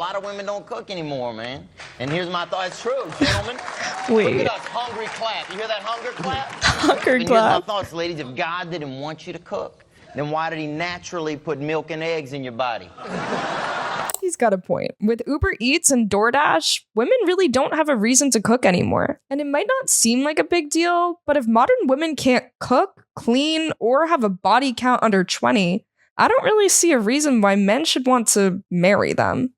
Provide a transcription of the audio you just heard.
lot of women don't cook anymore, man. And here's my thought. It's true, gentlemen. Wait. Look at us, hungry clap. You hear that hunger clap? Hunger And clap. here's my thoughts, ladies. If God didn't want you to cook, then why did he naturally put milk and eggs in your body? He's got a point. With Uber Eats and DoorDash, women really don't have a reason to cook anymore. And it might not seem like a big deal, but if modern women can't cook, clean, or have a body count under 20, I don't really see a reason why men should want to marry them.